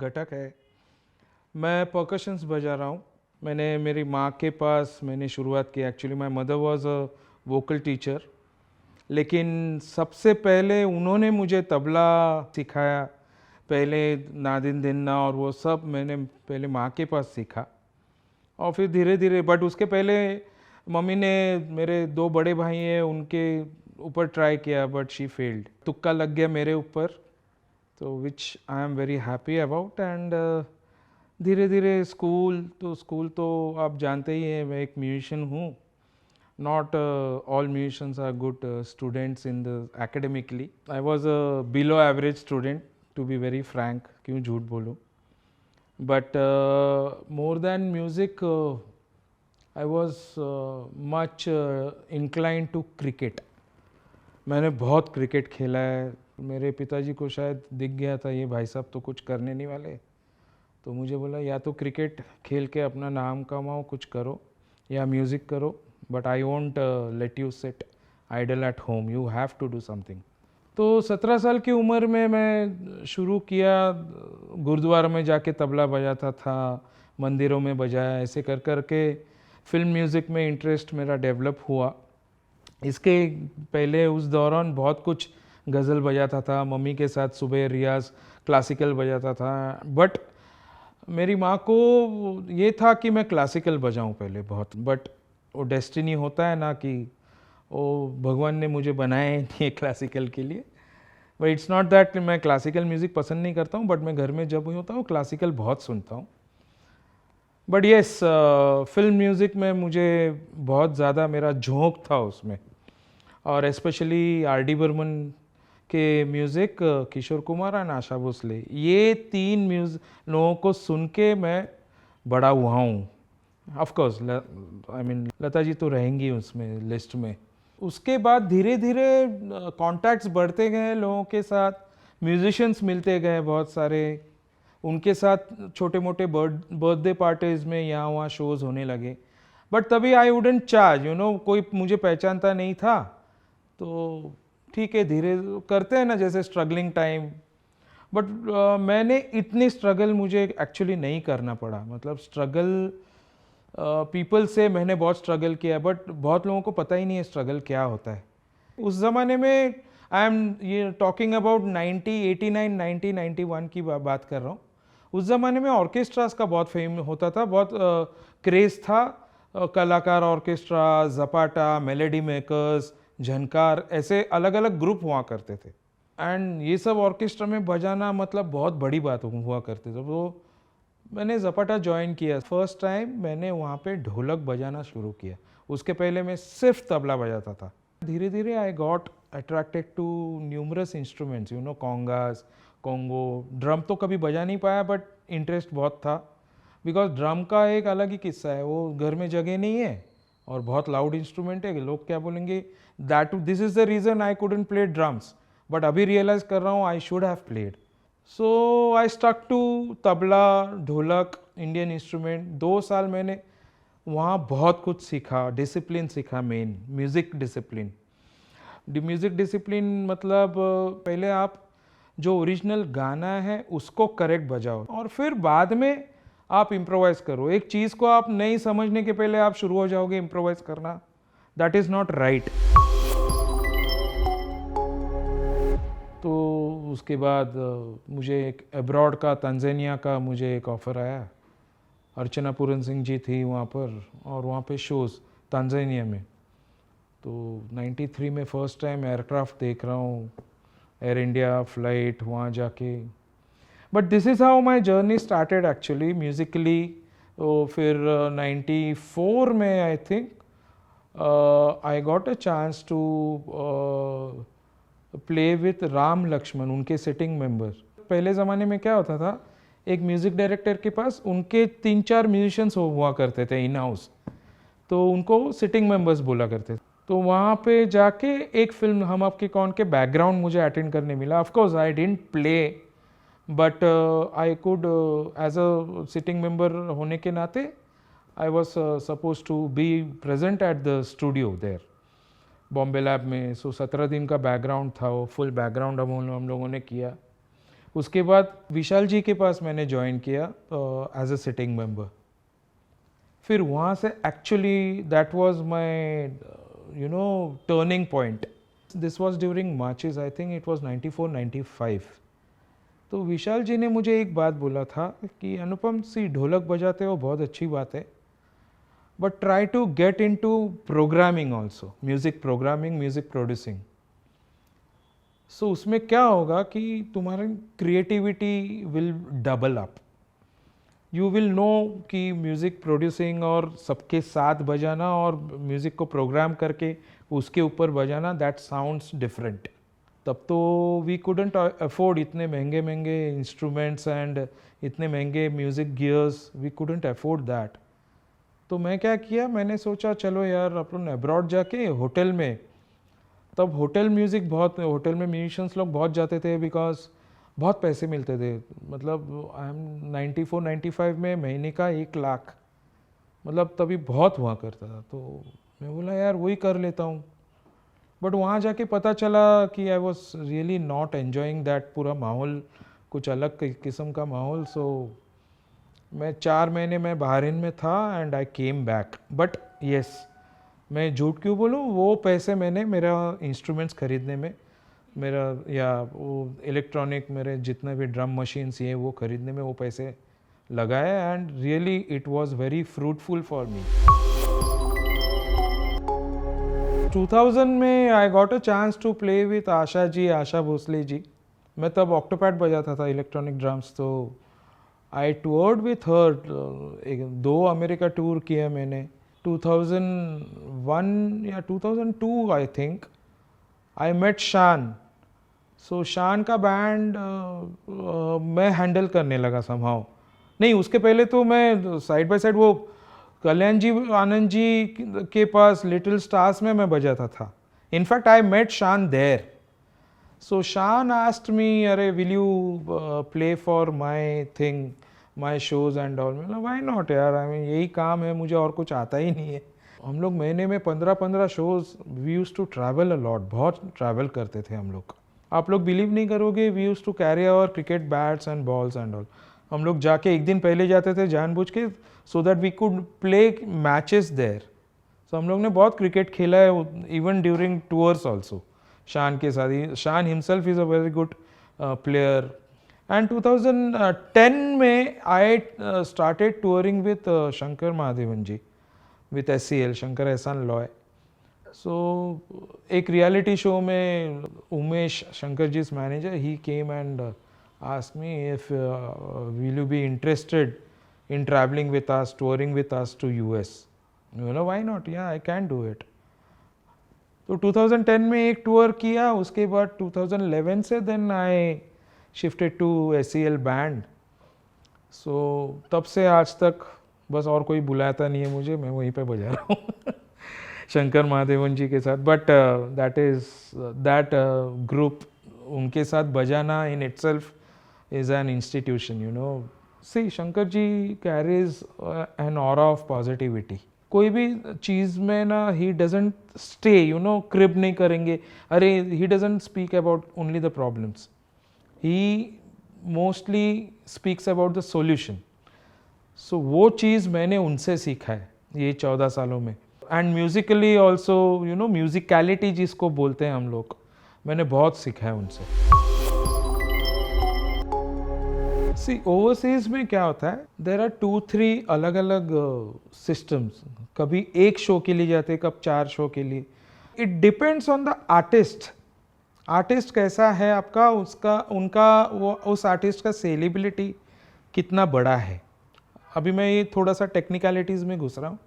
घटक है। मैं परकशंस बजा रहा हूँ। मैंने मेरी माँ के पास मैंने शुरुआत की। Actually my mother was a vocal teacher, लेकिन सबसे पहले उन्होंने मुझे तबला सिखाया। पहले नादिन दिन्ना और वो सब मैंने पहले माँ के पास सीखा, और फिर धीरे धीरे, बट उसके पहले मम्मी ने, मेरे दो बड़े भाई हैं उनके ऊपर ट्राई किया, बट शी फेल्ड। तुक्का लग गया मेरे ऊपर, तो which I am very happy about. And धीरे धीरे स्कूल तो आप जानते ही हैं, मैं एक म्यूजिशियन हूँ। Not all musicians are good students in the academically. I was a below average student, to be very frank, क्यों झूठ बोलूं। But more than music, I was much inclined to cricket. मैंने बहुत क्रिकेट खेला है। मेरे पिताजी को शायद दिख गया था ये भाई साहब तो कुछ करने नहीं वाले, तो मुझे बोला या तो क्रिकेट खेल के अपना नाम कमाओ, कुछ करो, या म्यूज़िक करो, but I won't let you sit idle at home, you have to do something. तो 17 साल की उम्र में मैं शुरू किया, गुरुद्वारा में जाके तबला बजाता था, मंदिरों में बजाया, ऐसे कर कर के फिल्म म्यूज़िक में इंटरेस्ट मेरा डेवलप हुआ। इसके पहले उस दौरान बहुत कुछ गज़ल बजाता था, मम्मी के साथ सुबह रियाज क्लासिकल बजाता था। बट मेरी माँ को ये था कि मैं क्लासिकल बजाऊं पहले बहुत, बट वो डेस्टिनी होता है ना कि वो भगवान ने मुझे बनाया नहीं है क्लासिकल के लिए। बट इट्स नॉट दैट मैं क्लासिकल म्यूज़िक पसंद नहीं करता हूँ, बट मैं घर में जब होता हूँ क्लासिकल बहुत सुनता हूँ। बट येस, फिल्म म्यूज़िक में मुझे बहुत ज़्यादा मेरा झोंक था उसमें, और स्पेशली आर डी बर्मन के म्यूज़िक, किशोर कुमार और आशा भोसले, ये तीन लोगों को सुन के मैं बड़ा हुआ हूँ। Of course I mean Lata ji तो रहेंगी उसमें लिस्ट में। उसके बाद धीरे धीरे कॉन्टैक्ट्स बढ़ते गए लोगों के साथ, म्यूजिशियंस मिलते गए बहुत सारे, उनके साथ छोटे मोटे बर्थडे पार्टीज़ में यहाँ वहाँ शोज़ होने लगे। बट तभी आई वुडंट चार्ज, कोई मुझे पहचानता नहीं था, तो ठीक है धीरे करते हैं ना, जैसे स्ट्रगलिंग टाइम। बट मैंने इतनी स्ट्रगल मुझे एक्चुअली नहीं करना पड़ा। मतलब स्ट्रगल पीपल से मैंने बहुत स्ट्रगल किया, बट बहुत लोगों को पता ही नहीं है स्ट्रगल क्या होता है। उस ज़माने में आई एम ये टॉकिंग अबाउट 1989 1991 की बात कर रहा हूँ। उस ज़माने में ऑर्केस्ट्रास का बहुत फेम होता था, बहुत क्रेज़ था। कलाकार ऑर्केस्ट्रा, जपाटा, मेलेडी मेकर्स, झनकार, ऐसे अलग अलग ग्रुप हुआ करते थे। एंड ये सब ऑर्केस्ट्रा में बजाना मतलब बहुत बड़ी बात हुआ करते थे। तो मैंने जपाटा ज्वाइन किया। फर्स्ट टाइम मैंने वहाँ पे ढोलक बजाना शुरू किया। उसके पहले मैं सिर्फ तबला बजाता था। धीरे धीरे I got attracted to numerous instruments, congas, congo. Drum तो कभी बजा नहीं पाया, बट इंटरेस्ट बहुत था, बिकॉज ड्रम का एक अलग ही किस्सा है। वो घर में जगह नहीं है और बहुत लाउड इंस्ट्रूमेंट है, लोग क्या बोलेंगे, this is the reason I couldn't play drums. But अभी रियलाइज कर रहा हूँ I should have played. So I stuck to tabla, dholak, Indian instrument. 2 साल मैंने वहाँ बहुत कुछ सीखा, डिसिप्लिन सीखा, main music discipline. Music discipline मतलब पहले आप जो ओरिजिनल गाना है उसको करेक्ट बजाओ, और फिर बाद में आप इम्प्रोवाइज़ करो। एक चीज़ को आप नहीं समझने के पहले आप शुरू हो जाओगे इम्प्रोवाइज़ करना, दैट इज़ नॉट राइट। तो उसके बाद मुझे एक अब्रॉड का, तंजानिया का मुझे एक ऑफ़र आया। अर्चना पूरन सिंह जी थी वहाँ पर, और वहाँ पे शोज़ तंजानिया में। तो 93 में फ़र्स्ट टाइम एयरक्राफ्ट देख रहा हूँ, एयर इंडिया फ्लाइट वहाँ जाके। But this is how my journey started actually musically. तो फिर 94 में I think I got a chance to play with Ram Lakshman, उनके सिटिंग मेंबर। पहले ज़माने में क्या होता था, एक म्यूज़िक डायरेक्टर के पास उनके 3-4 म्यूजिशियंस हुआ करते थे इन हाउस, तो उनको सिटिंग मेंबर्स बोला करते थे। तो वहाँ पे जाके एक फिल्म हम आपके कौन के बैकग्राउंड मुझे अटेंड करने मिला। Of course I didn't play, but I could as a sitting member होने के नाते I was suppose to be present at the studio there Bombay lab में। सो 17 दिन का बैकग्राउंड था, वो फुल बैकग्राउंड हम लोगों ने किया। उसके बाद विशाल जी के पास मैंने ज्वाइन किया एज अ सिटिंग मेंबर। फिर वहाँ से actually that was my turning point. This was during marches, I think it was 94-95। तो विशाल जी ने मुझे एक बात बोला था कि अनुपम सी, ढोलक बजाते हो बहुत अच्छी बात है, but try to get into programming also, music programming, music producing. So उसमें क्या होगा कि तुम्हारी creativity will double up. You will know कि म्यूज़िक प्रोड्यूसिंग और सबके साथ बजाना और म्यूज़िक को प्रोग्राम करके उसके ऊपर बजाना, दैट साउंड्स डिफरेंट। तब तो वी कुडंट अफोर्ड इतने महंगे महंगे इंस्ट्रूमेंट्स एंड इतने महंगे music gears, we couldn't afford that. तो मैं क्या किया, मैंने सोचा चलो यार अपन अब्रॉड जाके होटल में, तब होटल म्यूज़िक बहुत, होटल में म्यूजिशियंस लोग बहुत जाते थे बिकॉज बहुत पैसे मिलते थे। मतलब आई एम 94-95 में महीने का 1 लाख, मतलब तभी बहुत हुआ करता था। तो मैं बोला यार वही कर लेता हूँ। बट वहाँ जाके पता चला कि I was really not enjoying that पूरा माहौल, कुछ अलग किस्म का माहौल। सो मैं 4 महीने मैं बहरीन में था and I came back. But yes, मैं झूठ क्यों बोलूँ, वो पैसे मैंने मेरा इंस्ट्रूमेंट्स खरीदने में, मेरा या वो इलेक्ट्रॉनिक मेरे जितने भी ड्रम मशीन्स ये वो खरीदने में वो पैसे लगाए, and really it was very fruitful for me. 2000 में I got a chance to play with Asha ji, Asha Bhosle ji. मैं तब ऑक्टोपैड बजाता था इलेक्ट्रॉनिक ड्रम्स। तो I toured with her, 2 America tour किया मैंने। 2001 या 2002 आई थिंक आई मेट शान। सो शान का बैंड मैं हैंडल करने लगा समहाउ। नहीं, उसके पहले तो मैं साइड बाय साइड वो कल्याण जी, आनंद जी के पास लिटिल स्टार्स में मैं बजाता था। इनफैक्ट आई मेट शान देयर। सो शान आस्क्ड मी, अरे will you play for my thing, my shows and all. मतलब व्हाई नॉट यार, आई मीन यही काम है, मुझे और कुछ आता ही नहीं है। हम लोग महीने में 15-15 shows, we use to travel a lot, बहुत ट्रैवल करते थे हम लोग। आप लोग बिलीव नहीं करोगे, we use to carry our cricket bats and balls and all. हम लोग जाके एक दिन पहले जाते थे जानबूझ के, so that we could play matches there. So हम लोग ने बहुत क्रिकेट खेला है, इवन ड्यूरिंग टूर्स ऑल्सो शान के साथ ही। Shaan himself is a very good player. And 2010 में I started touring with Shankar Mahadevan ji, with SCL, Shankar Ehsaan Loy. So एक रियलिटी शो में उमेश, शंकर जी's manager, he came and asked me if will you be interested in traveling with us, touring with us to US. You know, why not? Yeah, I can do it. तो 2010 में एक tour किया, उसके बाद 2011 से then I shifted to SCL band. So तब से आज तक बस और कोई बुलाता नहीं है मुझे, मैं वहीं पे बजा रहा हूँ शंकर महादेवन जी के साथ। But that is that group, उनके साथ बजाना in itself is an institution, you know. See, Shankar ji carries an aura of positivity. कोई भी चीज़ में ना, he doesn't stay, you know, crib नहीं करेंगे। अरे, he doesn't speak about only the problems, he mostly speaks about the solution. So वो चीज़ मैंने उनसे सीखा है ये 14 सालों में। And Musically also, you know, musicality जिसको बोलते हैं हम लोग, मैंने बहुत सीखा है उनसे। सी, ओवरसीज में क्या होता है, देर आर 2-3 अलग अलग सिस्टम्स। कभी एक शो के लिए जाते, कब 4 शो के लिए। It depends on the artist. Artist कैसा है आपका, उसका उनका वो उस आर्टिस्ट का सेलिबिलिटी कितना बड़ा है। अभी मैं ये थोड़ा सा टेक्निकलिटीज़ में घुस रहा हूँ,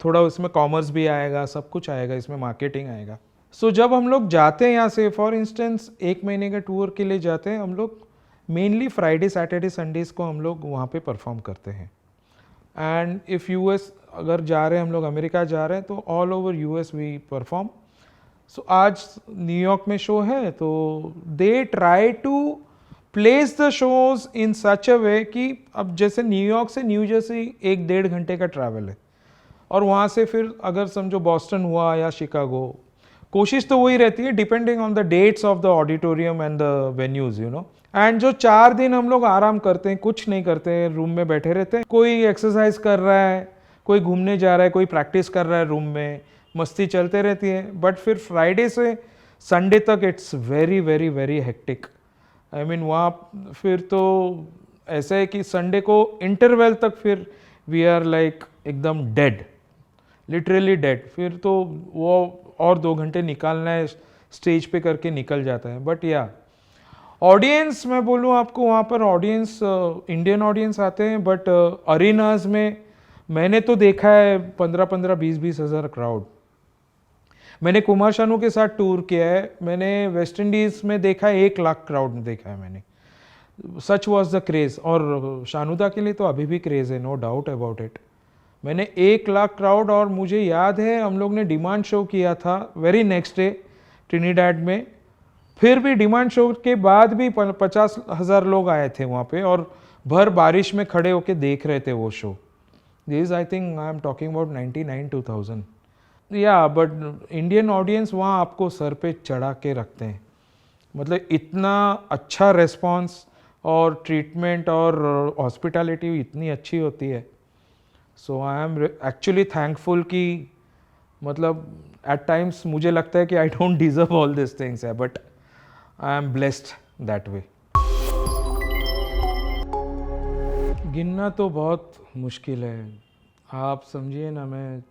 थोड़ा उसमें कॉमर्स भी आएगा, सब कुछ आएगा, इसमें मार्केटिंग आएगा। सो जब हम लोग जाते हैं यहाँ से, फॉर इंस्टेंस 1 महीने के टूर के लिए जाते हैं हम लोग, मेनली फ्राइडे सैटरडे संडेज़ को हम लोग वहाँ पे परफॉर्म करते हैं। एंड इफ़ US अगर जा रहे हैं हम लोग, अमेरिका जा रहे हैं, तो all over US we perform. So आज न्यूयॉर्क में शो है, तो they try to place the shows in such a way कि अब जैसे न्यूयॉर्क से न्यू जर्सी 1-1.5 घंटे का ट्रैवल है, और वहाँ से फिर अगर समझो बॉस्टन हुआ या शिकागो, कोशिश तो वही रहती है depending on the dates of the auditorium and the venues, you know, and जो 4 दिन हम लोग आराम करते हैं, कुछ नहीं करते हैं, रूम में बैठे रहते हैं, कोई एक्सरसाइज कर रहा है, कोई घूमने जा रहा है, कोई प्रैक्टिस कर रहा है रूम में, मस्ती चलते रहती है। बट फिर फ्राइडे से संडे तक it's very very very hectic. I mean वहाँ फिर तो ऐसा है कि संडे को इंटरवल तक फिर वी आर लाइक एकदम डेड, लिटरली डेड। फिर तो वो और 2 घंटे निकालना है स्टेज पे करके निकल जाता है। बट या ऑडियंस मैं बोलूँ आपको, वहाँ पर ऑडियंस इंडियन ऑडियंस आते हैं, बट अरीनाज में मैंने तो देखा है 15-15, 20-20 हज़ार क्राउड। मैंने कुमार शानू के साथ टूर किया है, मैंने वेस्ट इंडीज़ में देखा है 1 लाख क्राउड में देखा है मैंने। सच वॉज द क्रेज़, और शानुदा के लिए तो अभी भी क्रेज़ है, नो डाउट अबाउट इट। मैंने 1 लाख क्राउड, और मुझे याद है हम लोग ने डिमांड शो किया था वेरी नेक्स्ट डे ट्रिनिडाड में, फिर भी डिमांड शो के बाद भी 50,000 लोग आए थे वहाँ पे, और भर बारिश में खड़े होके देख रहे थे वो show. This I think I am talking about 99-2000। या बट इंडियन ऑडियंस वहाँ आपको सर पे चढ़ा के रखते हैं, मतलब इतना अच्छा रेस्पॉन्स और ट्रीटमेंट और हॉस्पिटैलिटी इतनी अच्छी होती है। So I am actually thankful कि मतलब एट टाइम्स मुझे लगता है कि I don't deserve all this things है, but I am blessed that way. गिनना तो बहुत मुश्किल है। आप समझिए ना, मैं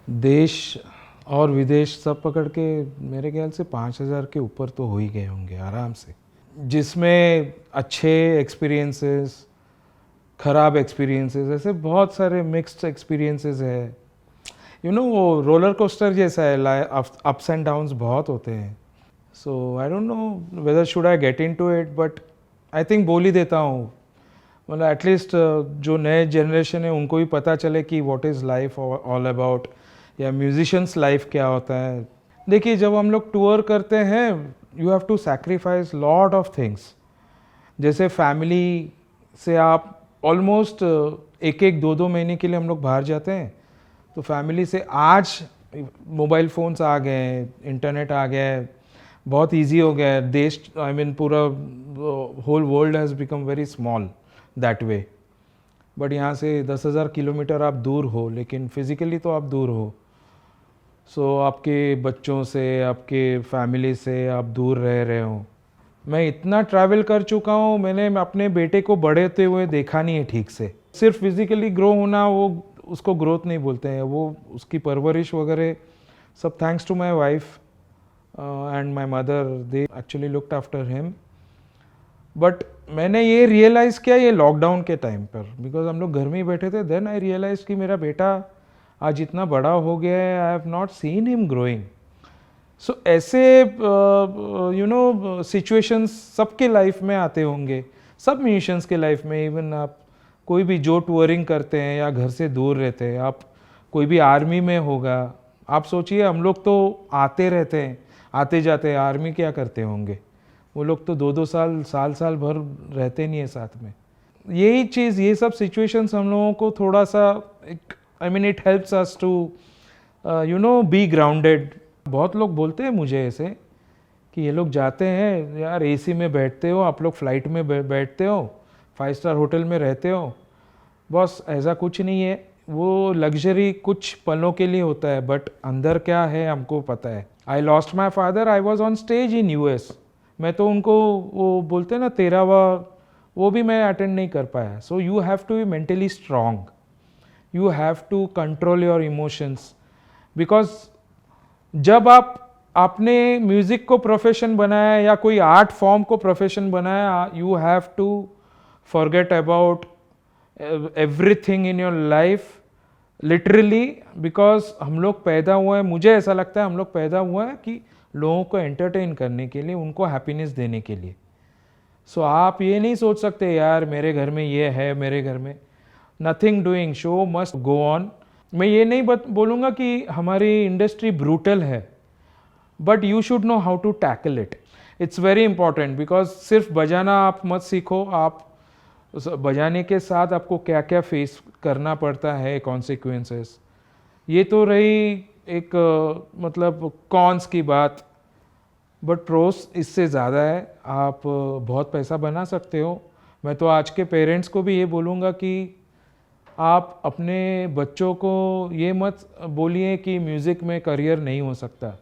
देश और विदेश सब पकड़ के मेरे ख्याल से 5,000 के ऊपर तो हो ही गए होंगे आराम से, जिसमें अच्छे एक्सपीरियंसेस, ख़राब एक्सपीरियंसेस, ऐसे बहुत सारे मिक्स्ड एक्सपीरियंसेस है। यू नो वो रोलर कोस्टर जैसा है, अप्स एंड डाउन्स बहुत होते हैं। So I don't know whether should I get into it, but I think बोल ही देता हूँ, मतलब एटलीस्ट जो नए जनरेशन है उनको भी पता चले कि what is life all about, या म्यूजिशियंस लाइफ क्या होता है। देखिए जब हम लोग टूर करते हैं, you have to sacrifice lot of things. जैसे फैमिली से आप ऑलमोस्ट 1-2 महीने के लिए हम लोग बाहर जाते हैं, तो फैमिली से आज मोबाइल फ़ोन्स आ गए, इंटरनेट आ गया है, बहुत इजी हो गया है देश। आई मीन पूरा whole world has become very small that way. But यहाँ से 10,000 किलोमीटर आप दूर हो, लेकिन फिज़िकली तो आप दूर हो। सो आपके बच्चों से, आपके फैमिली से आप दूर रह रहे हो। मैं इतना ट्रैवल कर चुका हूँ, मैंने अपने बेटे को बड़े होते हुए देखा नहीं है ठीक से। सिर्फ फिज़िकली ग्रो होना, वो उसको ग्रोथ नहीं बोलते हैं, वो उसकी परवरिश वगैरह सब thanks to my wife and my mother, they actually looked after him. But मैंने ये रियलाइज़ किया ये लॉकडाउन के टाइम पर, बिकॉज हम लोग घर में ही बैठे थे, देन आई रियलाइज कि मेरा बेटा आज इतना बड़ा हो गया है, I have not seen him growing. So ऐसे यू नो सिचुएशंस सबके लाइफ में आते होंगे, सब म्यूजिशियंस के लाइफ में। इवन आप कोई भी जो टूरिंग करते हैं या घर से दूर रहते हैं, आप कोई भी आर्मी में होगा, आप सोचिए हम लोग तो आते रहते हैं, आते जाते हैं, आर्मी क्या करते होंगे वो लोग, तो 2-2 साल भर रहते नहीं है साथ में। यही चीज़, ये सब सिचुएशंस हम लोगों को थोड़ा सा, I mean it helps us to you know be grounded. बहुत लोग बोलते हैं मुझे ऐसे कि ये लोग जाते हैं यार, एसी में बैठते हो आप लोग, फ्लाइट में बैठते हो, 5 स्टार होटल में रहते हो, बस ऐसा कुछ नहीं है। वो लग्जरी कुछ पलों के लिए होता है, बट अंदर क्या है हमको पता है। I lost my father, I was on stage in US। मैं तो उनको वो बोलते हैं ना 13वां, वो भी मैं अटेंड नहीं कर पाया। So you have to be mentally strong, you have to control your emotions, because जब आपने म्यूज़िक को प्रोफेशन बनाया या कोई आर्ट फॉर्म को प्रोफेशन बनाया, you have to forget about everything in your life, literally. Because हम लोग पैदा हुए हैं, मुझे ऐसा लगता है हम लोग पैदा हुए हैं कि लोगों को एंटरटेन करने के लिए, उनको हैप्पीनेस देने के लिए। सो आप ये नहीं सोच सकते यार मेरे घर में ये है, मेरे घर में nothing doing, show must go on. मैं ये नहीं बोलूँगा कि हमारी इंडस्ट्री ब्रूटल है, but you should know how to tackle it, it's very important. Because सिर्फ बजाना आप मत सीखो, आप बजाने के साथ आपको क्या क्या फेस करना पड़ता है, कॉन्सिक्वेंसेस। ये तो रही एक मतलब कॉन्स की बात। बट प्रोस इससे ज़्यादा है, आप बहुत पैसा बना सकते हो। मैं तो आज के पेरेंट्स को भी ये बोलूँगा कि आप अपने बच्चों को ये मत बोलिए कि म्यूज़िक में करियर नहीं हो सकता।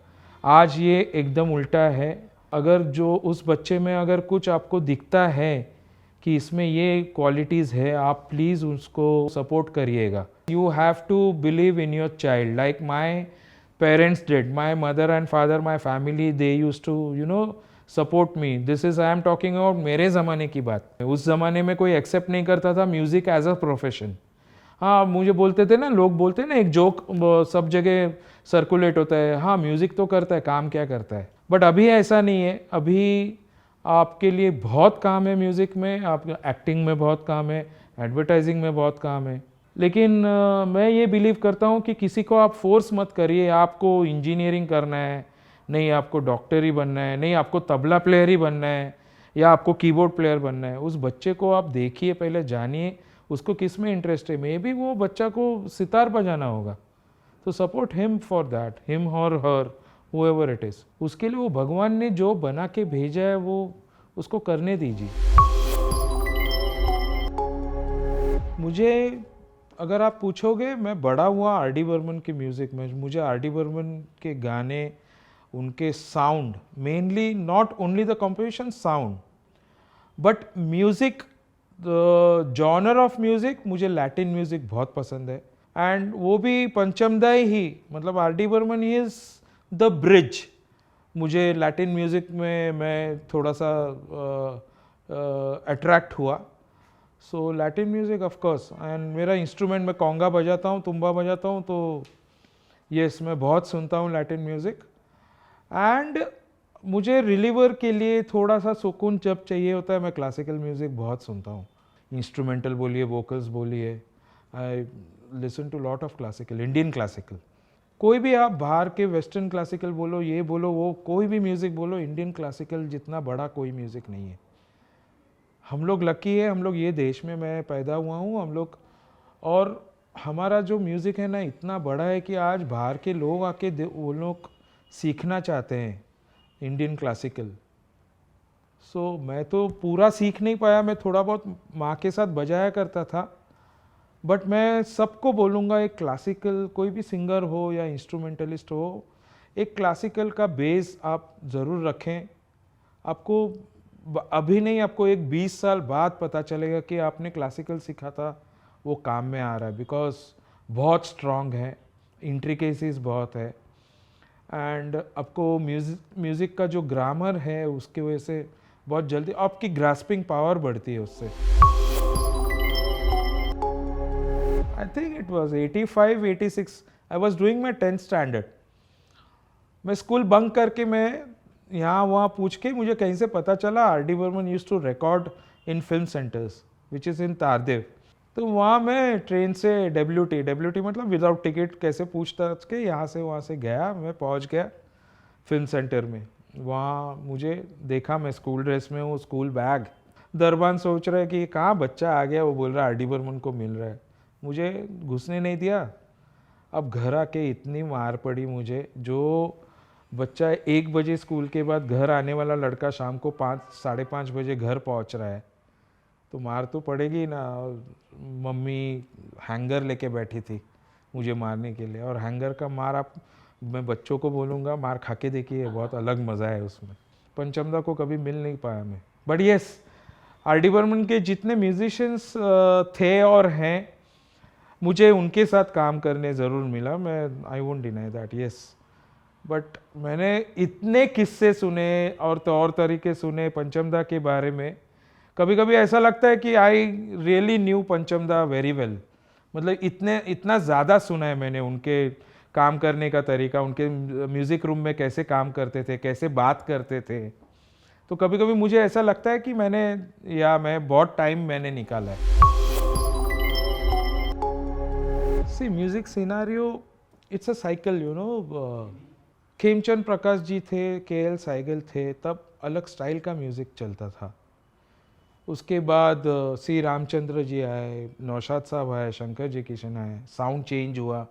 आज ये एकदम उल्टा है। अगर जो उस बच्चे में अगर कुछ आपको दिखता है कि इसमें ये क्वालिटीज़ है, आप प्लीज़ उसको सपोर्ट करिएगा। You have to believe in your child like my parents did, my mother and father, my family, they use to support me. This is I am talking about मेरे ज़माने की बात। उस ज़माने में कोई एक्सेप्ट नहीं करता था म्यूज़िक एज अ प्रोफेशन। हाँ, मुझे बोलते थे ना, लोग बोलते हैं ना, एक जोक सब जगह सर्कुलेट होता है, हाँ म्यूज़िक तो करता है, काम क्या करता है। बट अभी ऐसा नहीं है। अभी आपके लिए बहुत काम है म्यूज़िक में, आप एक्टिंग में बहुत काम है, एडवर्टाइजिंग में बहुत काम है। लेकिन मैं ये बिलीव करता हूँ कि किसी को आप फोर्स मत करिए, आपको इंजीनियरिंग करना है, नहीं आपको डॉक्टर ही बनना है, नहीं आपको तबला प्लेयर ही बनना है, या आपको कीबोर्ड प्लेयर बनना है। उस बच्चे को आप देखिए, पहले जानिए उसको किस में इंटरेस्ट है। मे बी वो बच्चा को सितार बजाना होगा, तो support him for that, him और हर, हुएवर इट इज़। उसके लिए वो भगवान ने जो बना के भेजा है वो उसको करने दीजिए। मुझे अगर आप पूछोगे, मैं बड़ा हुआ आर डी बर्मन के म्यूज़िक में। मुझे आर डी बर्मन के गाने, उनके sound, mainly not only the composition sound but music, genre of music, मुझे लैटिन म्यूज़िक बहुत पसंद है। एंड वो भी पंचमदाई ही, मतलब आर डी बर्मन ही इज़ द ब्रिज। मुझे लैटिन म्यूज़िक में मैं थोड़ा सा अट्रैक्ट हुआ। So Latin music of course. And मेरा इंस्ट्रूमेंट, मैं कॉन्गा बजाता हूँ, तुम्बा बजाता हूँ, तो यस मैं बहुत सुनता हूँ लैटिन म्यूज़िक। एंड मुझे रिलीवर के लिए थोड़ा सा सुकून जब चाहिए होता है, मैं क्लासिकल म्यूज़िक बहुत सुनता हूँ। इंस्ट्रूमेंटल बोलिए, वोकल्स बोलिए, I listen to lot of classical, Indian classical. कोई भी आप बाहर के वेस्टर्न क्लासिकल बोलो, ये बोलो वो, कोई भी म्यूज़िक बोलो, इंडियन क्लासिकल जितना बड़ा कोई म्यूज़िक नहीं है। हम लोग लकी है, हम लोग ये देश में मैं पैदा हुआ हूँ, हम लोग, और हमारा जो म्यूज़िक है ना इतना बड़ा है कि आज बाहर के लोग आके वो लोग सीखना चाहते हैं इंडियन क्लासिकल। सो मैं तो पूरा सीख नहीं पाया, मैं थोड़ा बहुत माँ के साथ बजाया करता था। बट मैं सबको बोलूँगा, एक क्लासिकल, कोई भी सिंगर हो या इंस्ट्रूमेंटलिस्ट हो, एक क्लासिकल का बेस आप ज़रूर रखें। आपको अभी नहीं, आपको एक 20 साल बाद पता चलेगा कि आपने क्लासिकल सीखा था, वो काम में आ रहा है। बिकॉज बहुत स्ट्रॉन्ग है, इंट्रिकेसीज बहुत है। एंड आपको म्यूज़िक का जो ग्रामर है उसकी वजह से बहुत जल्दी आपकी ग्रास्पिंग पावर बढ़ती है उससे। I think it was 85, 86, I was doing my 10th standard. मैं स्कूल बंक करके, मैं यहाँ वहाँ पूछ के, मुझे कहीं से पता चला R D Burman use to record in film centres which is in Tardeo. तो वहाँ मैं ट्रेन से डब्ल्यूटी मतलब विदाउट टिकट कैसे पूछताछ के यहाँ से वहाँ से गया, मैं पहुँच गया फिल्म सेंटर में। वहाँ मुझे देखा, मैं स्कूल ड्रेस में हूँ, स्कूल बैग। दरबान सोच रहा है कि कहाँ बच्चा आ गया, वो बोल रहा है आर डी बर्मन को मिल रहा है। मुझे घुसने नहीं दिया। अब घर आके इतनी मार पड़ी मुझे। जो बच्चा 1 बजे स्कूल के बाद घर आने वाला लड़का शाम को 5, 5:30 बजे घर पहुंच रहा है, तो मार तो पड़ेगी ना। और मम्मी हैंगर लेके बैठी थी मुझे मारने के लिए। और हैंगर का मार, आप, मैं बच्चों को बोलूँगा मार खा के देखिए, बहुत अलग मज़ा है उसमें। पंचमदा को कभी मिल नहीं पाया मैं। But yes, R D Burman के जितने म्यूजिशियंस थे और हैं, मुझे उनके साथ काम करने ज़रूर मिला। मैं I won't deny that, yes. But मैंने इतने किस्से सुने और तौर तरीके सुने पंचमदा के बारे में, कभी कभी ऐसा लगता है कि I really new Panchamda very well. मतलब इतना ज़्यादा सुना है मैंने उनके काम करने का तरीका, उनके म्यूज़िक रूम में कैसे काम करते थे, कैसे बात करते थे। तो कभी कभी मुझे ऐसा लगता है कि मैं बहुत टाइम मैंने निकाला है। See music scenario, it's a cycle, Khemchand Prakash ji थे, के.एल. साइगल थे, तब अलग स्टाइल का म्यूज़िक चलता था। उसके बाद सी रामचंद्र जी आए, नौशाद साहब आए, शंकर जी किशन आए, साउंड चेंज हुआ।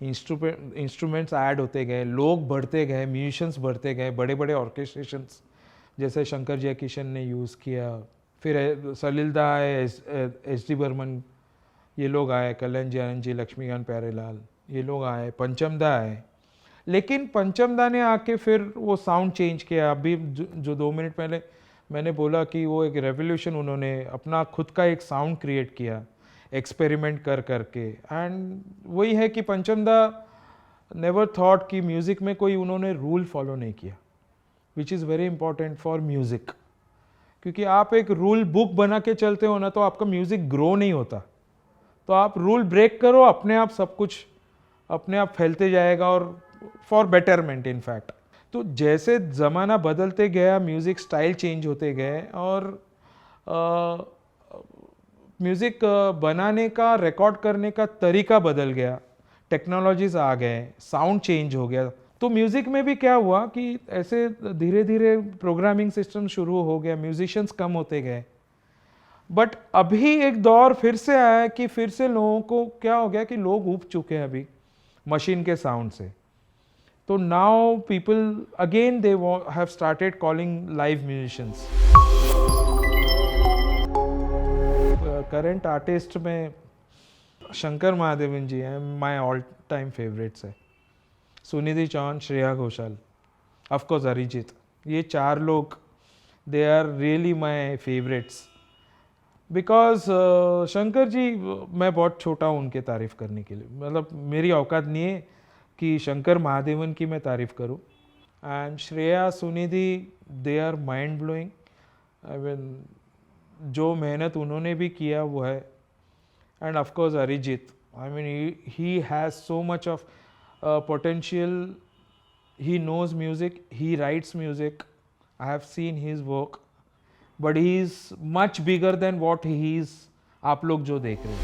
इंस्ट्रूमेंट्स ऐड होते गए, लोग बढ़ते गए, म्यूजिशंस बढ़ते गए, बड़े बड़े ऑर्केस्ट्रेशंस जैसे शंकर जयकिशन ने यूज़ किया, फिर सलिल दा आए, एस डी बर्मन, ये लोग आए, कल्याण जी, आनंद जी, लक्ष्मीकांत प्यारेलाल, ये लोग आए, पंचम दा आए। लेकिन पंचम दा ने आके फिर वो साउंड चेंज किया। अभी जो 2 मिनट पहले मैंने बोला कि वो एक रेवोल्यूशन, उन्होंने अपना खुद का एक साउंड क्रिएट किया एक्सपेरिमेंट कर करके। एंड वही है कि पंचम दा नेवर थॉट कि म्यूज़िक में कोई उन्होंने रूल फॉलो नहीं किया, which is very important for music. क्योंकि आप एक रूल बुक बना के चलते हो ना, तो आपका म्यूज़िक ग्रो नहीं होता। तो आप रूल ब्रेक करो, अपने आप सब कुछ अपने आप फैलते जाएगा, और फॉर बेटरमेंट इन फैक्ट। तो जैसे ज़माना बदलते गया, म्यूज़िक स्टाइल चेंज होते गए, और म्यूज़िक बनाने का, रिकॉर्ड करने का तरीका बदल गया, टेक्नोलॉजीज आ गए, साउंड चेंज हो गया। तो म्यूज़िक में भी क्या हुआ कि ऐसे धीरे धीरे प्रोग्रामिंग सिस्टम शुरू हो गया, म्यूजिशियंस कम होते गए। बट अभी एक दौर फिर से आया है कि फिर से लोगों को क्या हो गया कि लोग ऊब चुके हैं अभी मशीन के साउंड से। तो now people again they have started calling live musicians. Current artist में शंकर महादेवन जी हैं, माय ऑल टाइम फेवरेट्स है। सुनिधि चौहान, श्रेया घोषाल, ऑफ कोर्स अरिजीत, ये 4 लोग they are really my favourites. Because Shankar ji, मैं बहुत छोटा हूँ उनके तारीफ़ करने के लिए, मतलब मेरी औकात नहीं है कि शंकर महादेवन की मैं तारीफ़ करूँ। And Shreya, Sunidhi, they are mind blowing. I mean जो मेहनत उन्होंने भी किया वो है। And of course Arijit, I mean he has so much of potential. He knows music, he writes music. I have seen his work, but he is much bigger than what he is. आप लोग जो देख रहे हैं।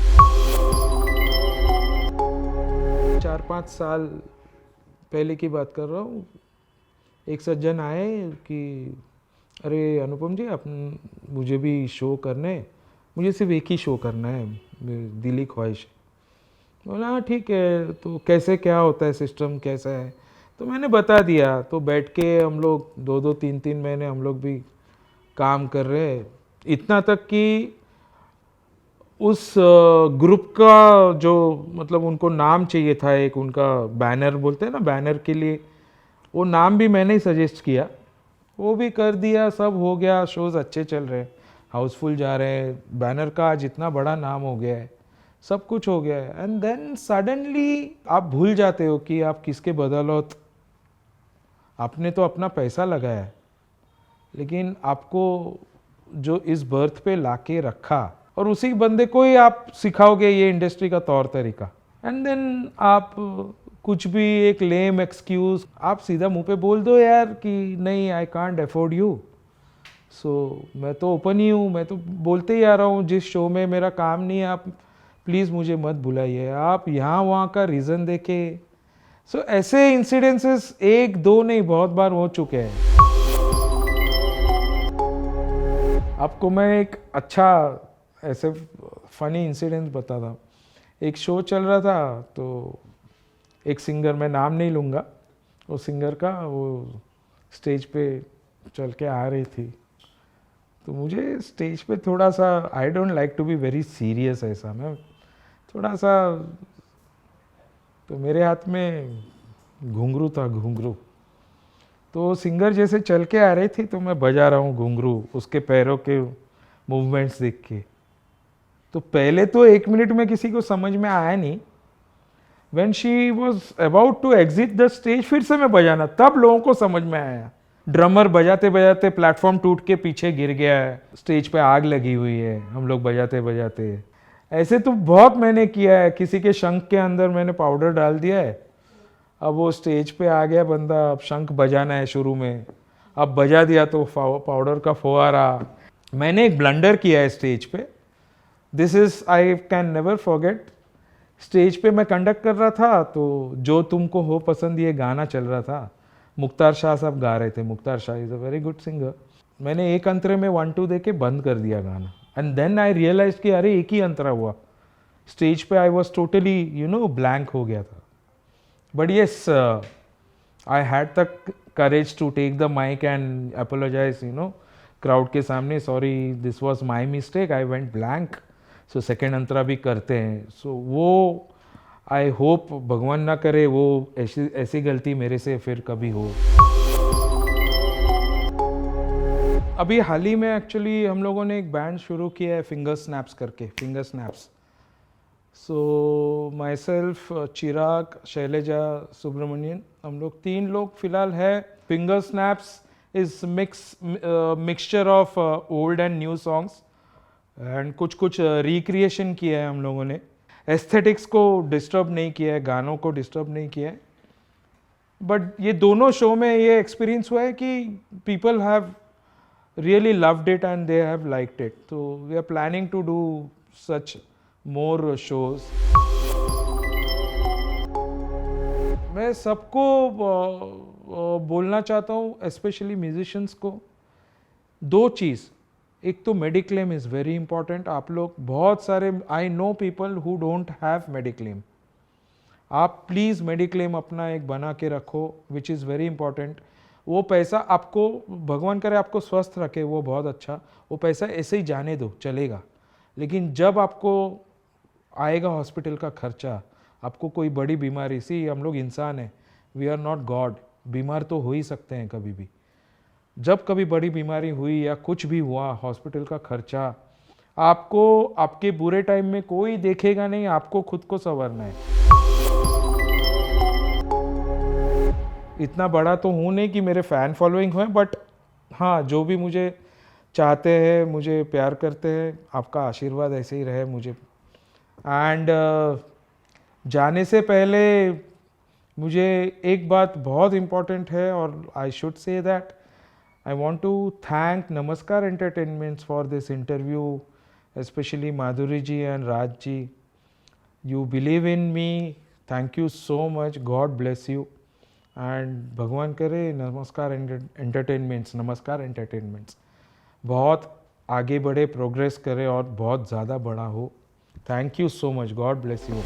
4-5 साल पहले की बात कर रहा हूँ। एक सज्जन आए कि अरे अनुपम जी, आप मुझे भी शो करने, मुझे सिर्फ एक ही शो करना है, दिली ख्वाहिश। बोला हाँ ठीक है, तो कैसे क्या होता है, सिस्टम कैसा है? तो मैंने बता दिया। तो बैठ के हम लोग 2-2, 3-3 महीने हम लोग भी काम कर रहे हैं, इतना तक कि उस ग्रुप का जो, मतलब उनको नाम चाहिए था, एक उनका बैनर बोलते हैं ना, बैनर के लिए वो नाम भी मैंने ही सजेस्ट किया, वो भी कर दिया, सब हो गया, शोज़ अच्छे चल रहे हैं, हाउसफुल जा रहे हैं, बैनर का आज इतना बड़ा नाम हो गया है, सब कुछ हो गया है। एंड देन सडनली आप भूल जाते हो कि आप किसके बदौलत, आपने तो अपना पैसा लगाया है, लेकिन आपको जो इस बर्थ पे लाके रखा, और उसी बंदे को ही आप सिखाओगे ये इंडस्ट्री का तौर तरीका। एंड देन आप कुछ भी एक लेम एक्सक्यूज आप सीधा मुंह पे बोल दो यार कि नहीं, आई कांट अफोर्ड यू। सो मैं तो ओपन ही हूँ, मैं तो बोलते ही आ रहा हूँ, जिस शो में मेरा काम नहीं है आप प्लीज़ मुझे मत बुलाइए। आप यहाँ वहाँ का रीज़न देके, सो ऐसे इंसिडेंसेस 1-2 नहीं, बहुत बार हो चुके हैं। आपको मैं एक अच्छा ऐसे फनी इंसिडेंट बताता हूँ। एक शो चल रहा था, तो एक सिंगर, मैं नाम नहीं लूँगा, वो सिंगर का वो स्टेज पे चल के आ रही थी, तो मुझे स्टेज पे थोड़ा सा, I don't like to be very serious, ऐसा मैं थोड़ा सा, तो मेरे हाथ में घुंघरू था, घुंघरू, तो सिंगर जैसे चल के आ रही थी तो मैं बजा रहा हूँ घुंघरू, उसके पैरों के मूवमेंट्स देख के। तो पहले तो 1 मिनट में किसी को समझ में आया नहीं। When she was about to exit the stage, फिर से मैं बजाना, तब लोगों को समझ में आया। ड्रमर बजाते बजाते प्लेटफॉर्म टूट के पीछे गिर गया है, स्टेज पे आग लगी हुई है, हम लोग बजाते बजाते। ऐसे तो बहुत मैंने किया है, किसी के शंख के अंदर मैंने पाउडर डाल दिया है, अब वो स्टेज पे आ गया बंदा, अब शंख बजाना है शुरू में, अब बजा दिया तो पाउडर का फुहारा। मैंने एक ब्लंडर किया है स्टेज पे, this is I can never forget. Stage पे मैं कंडक्ट कर रहा था, तो जो तुमको हो पसंद ये गाना चल रहा था, मुख्तार शाह साहब गा रहे थे। Mukhtar Shah is a very good singer. मैंने एक अंतरे में 1-2 दे के बंद कर दिया गाना, एंड देन आई रियलाइज कि अरे एक ही अंतरा हुआ। स्टेज पे आई वॉज टोटली ब्लैंक हो गया था। But yes, I had the courage to take the mic and apologize, crowd के सामने, sorry, this was my mistake, I went blank. So second अंतरा भी करते हैं. So वो आई होप भगवान ना करे वो ऐसी ऐसी गलती मेरे से फिर कभी हो. अभी हाल ही में एक्चुअली हम लोगों ने एक बैंड शुरू किया है फिंगर स्नैप्स करके, finger snaps. So myself, Chirag, Shaileja, Subramanian, हम लोग 3 लोग फिलहाल है. Finger snaps is mixture of old and new songs and कुछ कुछ रिक्रिएशन किया है हम लोगों ने. एस्थेटिक्स को डिस्टर्ब नहीं किया है, गानों को डिस्टर्ब नहीं किया है. बट ये दोनों शो में ये एक्सपीरियंस हुआ है कि people have really loved it and they have liked it. So we are planning to do such more shows. मैं सबको बोलना चाहता हूँ, स्पेशली म्यूजिशियंस को, 2 चीज़. एक तो मेडिक्लेम इज़ वेरी इंपॉर्टेंट. आप लोग बहुत सारे, I know people who don't have mediclaim. आप प्लीज़ मेडिक्लेम अपना एक बना के रखो, विच इज़ वेरी इंपॉर्टेंट. वो पैसा आपको, भगवान करे आपको स्वस्थ रखे, वो बहुत अच्छा. वो पैसा ऐसे ही जाने दो, चलेगा. लेकिन जब आपको आएगा हॉस्पिटल का खर्चा, आपको कोई बड़ी बीमारी, सी हम लोग इंसान हैं, वी आर नॉट गॉड, बीमार तो हो ही सकते हैं कभी भी. जब कभी बड़ी बीमारी हुई या कुछ भी हुआ, हॉस्पिटल का खर्चा आपको आपके बुरे टाइम में कोई देखेगा नहीं, आपको खुद को संवरना है. इतना बड़ा तो हूँ नहीं कि मेरे फ़ैन फॉलोइंग हो, बट हाँ, जो भी मुझे चाहते हैं, मुझे प्यार करते हैं, आपका आशीर्वाद ऐसे ही रहे मुझे. एंड जाने से पहले मुझे एक बात बहुत इम्पॉर्टेंट है, और I should say that I want to thank Namaskar entertainments for this interview, specially Madhuri ji and Raj ji. You believe in me, thank you so much, God bless you. And भगवान करे नमस्कार एंटरटेनमेंट्स बहुत आगे बढ़े, प्रोग्रेस करे और बहुत ज़्यादा बड़ा हो. Thank you so much, God bless you.